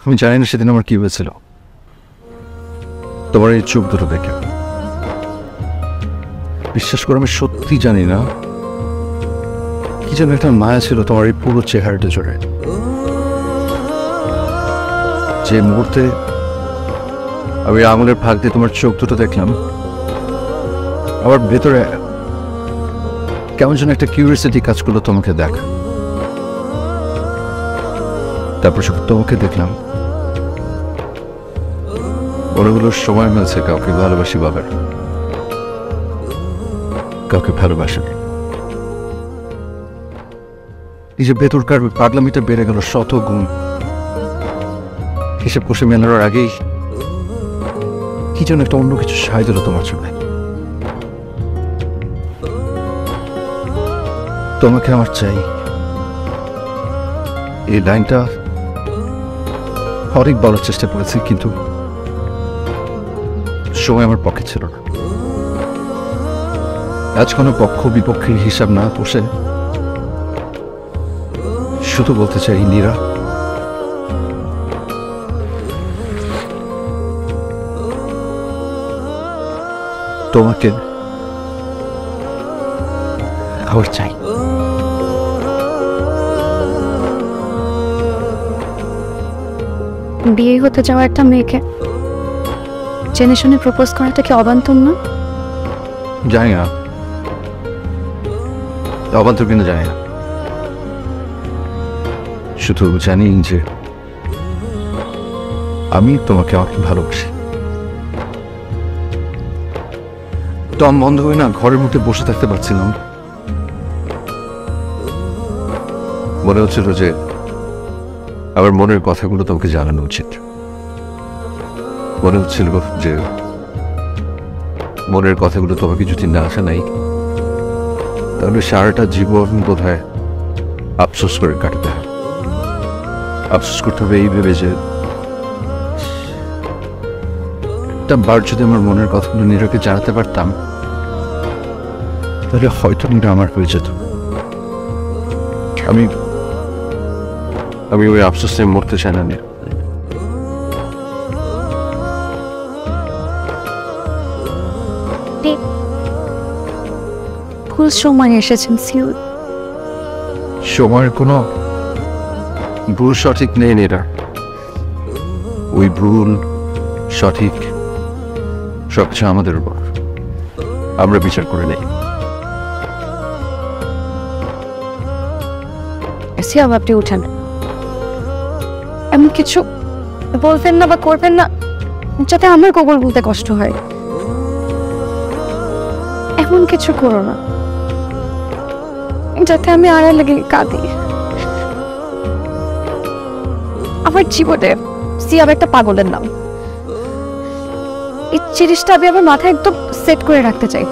আমি জানি না সেদিন আমার কি হয়েছিল, তোমার এই চোখ দুটো দেখে। বিশ্বাস করো আমি সত্যি জানি না কি যেন একটা মায়া ছিল তোমার এই পুরো চেহারাটা জুড়ে। যে মুহূর্তে আমি আঙুলের ফাঁক দিয়ে তোমার চোখ দুটো দেখলাম, আমার ভেতরে কেমন যেন একটা কিউরিয়াসিটি কাজ করলো তোমাকে দেখ। তারপর যখন তোমাকে দেখলাম মনেগুলো সময় মিলছে কাউকে ভালোবাসি বাবার, কাউকে ভালোবাসে। এই যে ভেতরকার পাগলামিটা বেড়ে গেল শত গুণ। হিসেব কষে মেলানোর আগেই কি যেন একটা অন্য কিছু সাহায্য দিল তোমার চোখে। তোমাকে আমার চাই, এই লাইনটা অনেক বলার চেষ্টা করেছি, কিন্তু সময় আমার পক্ষে ছিল না। আজ কোনো পক্ষ বিপক্ষের হিসাব না বসে শুধু বলতে চাই নীরা, তোমাকে আমার চাই। বিয়ে হতে যাওয়া একটা মেয়েকে জেনে শুনে প্রপোজ করাটা কি অবান্তর না? জানি না, অবান্তর কিন্তু জানি না, শুধু জানি যে আমি তোমাকে অনেক ভালোবাসি। দম বন্ধ হয়ে না ঘরের মধ্যে বসে থাকতে পারছিলাম। মনে হচ্ছিল যে আমার মনের কথাগুলো তোমাকে জানানো উচিত। মনে হচ্ছিল যে মনের কথাগুলো তোমাকে যদি না জানাই তাহলে সারাটা জীবন বোধহয় আফসোস করে কাটাতে হবে। আফসোস করতে হবে এই ভেবে যে একটা বার যদি আমার মনের কথাগুলো নীরাকে জানাতে পারতাম তাহলে হয়তো নীরা আমার হয়ে যেত। আমি ওই আফসোস নিয়ে মরতে চাই না। ভুল সময় এসেছেন সিউ। সময়ের কোনো ভুল সঠিক নেই নীরা। ওই ভুল সঠিক সবকিছু আমাদের উপর, আমরা বিচার করে নেই। সিয়াব আপনি উঠেন, এমন কিছু বলবেন না বা করবেন না যাতে আমার কবুল বলতে কষ্ট হয়। এমন কিছু করো না যাতে আমি আড়ালে লেগে কাঁদি। আমার জীবনে সিয়াব একটা পাগলের নাম, এই জিনিসটা আমি আমার মাথায় একদম সেট করে রাখতে চাই।